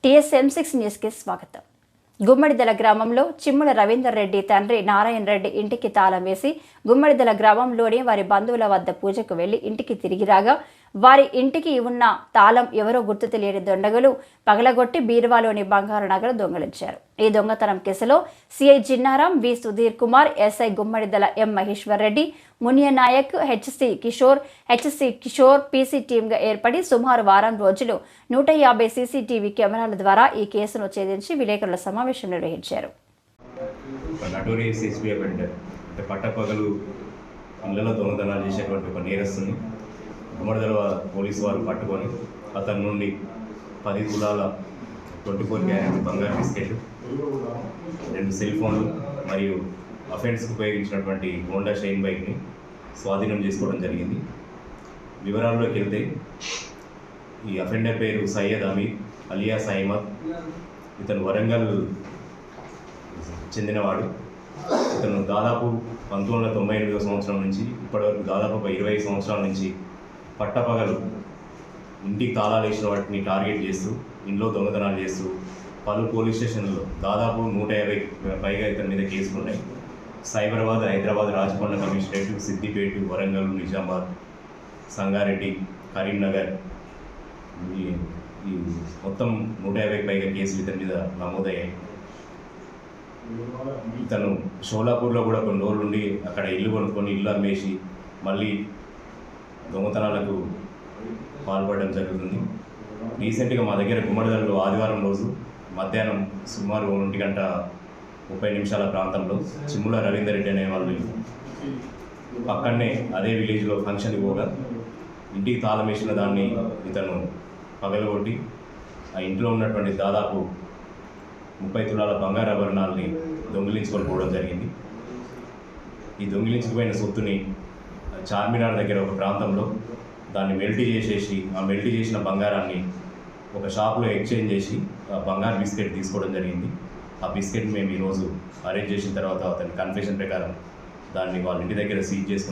TSM6 న్యూస్కి స్వాగతం. గుమ్మడిదల గ్రామంలో చిమ్ముల రవీందర్ రెడ్డి తండ్రి నారాయణ రెడ్డి ఇంటికి తాళం వేసి గుమ్మడిదల గ్రామంలోని వారి బంధువుల వద్ద పూజకు వెళ్లి ఇంటికి తిరిగి రాగా వారి ఇంటికి ఉన్న తాళం ఎవరో గుర్తు తెలియని దొండగలు పగలగొట్టి బీరువాలోని బంగారు నగలు దొంగలించారు. ఈ దొంగతనం కేసులో సిఐ జిన్నారాం, వి సుధీర్ కుమార్, ఎస్ఐ గుమ్మడిదల ఎం మహేశ్వర్ రెడ్డి, మునియ నాయక్, హెచ్సి కిషోర్ పీసీ టీమ్గా ఏర్పడి సుమారు వారం రోజులు 150 సీసీటీవీ కెమెరాల ద్వారా ఈ కేసును ఛేదించి విలేకరుల సమావేశం నిర్వహించారు. పట్టపగలు ఇళ్లలో దొంగతనాలు చేసేటువంటి ఒక నేరస్తుని గుమ్మడిదల పోలీసు వారు పట్టుకొని అతని నుండి 10 తులాల 24 క్యారెట్ బంగారు బిస్కెట్, 2 సెల్ ఫోన్లు మరియు అఫెన్స్కి ఉపయోగించినటువంటి హోండా షైన్ బైక్ని స్వాధీనం చేసుకోవడం జరిగింది. వివరాల్లోకి వెళ్తే ఈ అఫెండర్ పేరు సయ్యద్ అమీర్ అలియాస్ అహ్మద్. ఇతను వరంగల్ చెందినవాడు. ఇతను దాదాపు 1998వ సంవత్సరం నుంచి ఇప్పటివరకు దాదాపు 20 సంవత్సరాల నుంచి పట్టపగలు ఇంటికి తాళాలు వేసిన వాటిని టార్గెట్ చేస్తూ ఇంట్లో దొంగతనాలు చేస్తూ పలు పోలీస్ స్టేషన్లలో దాదాపు 150 పైగా ఇతని మీద కేసులు ఉన్నాయి. సైబరాబాద్, హైదరాబాద్, రాజకొండ కమిషనరేట్, సిద్దిపేట, వరంగల్, నిజామాబాద్, సంగారెడ్డి, కరీంనగర్ ఈ మొత్తం 150 పైగా కేసులు ఇతని మీద నమోదయ్యాయి. ఇతను షోలాపూర్లో కూడా కొన్ని రోజులు ఉండి అక్కడ ఇల్లు కొనుక్కొని ఇల్లు అమ్మేసి మళ్ళీ దొంగతనాలకు పాల్పడడం జరుగుతుంది. రీసెంట్గా మా దగ్గర గుమ్మడిదలలో ఆదివారం రోజు మధ్యాహ్నం సుమారు 1:30 ప్రాంతంలో చిమ్ముల రవీందర్ రెడ్డి అనే వాళ్ళు పక్కనే అదే విలేజ్లో ఫంక్షన్కి పోగా ఇంటికి తాళం వేసిన దాన్ని ఇతను పగలగొట్టి ఆ ఇంట్లో ఉన్నటువంటి దాదాపు 30 తులాల బంగారు ఆభరణాలని దొంగిలించుకొని పోవడం జరిగింది. ఈ దొంగిలించుకుపోయిన సొత్తుని చార్మినార్ దగ్గర ఒక ప్రాంతంలో దాన్ని మెల్టీ చేసేసి ఆ మెల్టీ చేసిన బంగారాన్ని ఒక షాప్లో ఎక్స్చేంజ్ చేసి ఆ బంగారు బిస్కెట్ తీసుకోవడం జరిగింది. ఆ బిస్కెట్ మేము ఈరోజు అరేంజ్ చేసిన తర్వాత అతని కన్ఫెషన్ ప్రకారం దాన్ని వాళ్ళ ఇంటి దగ్గర సీజ్ చేసుకుని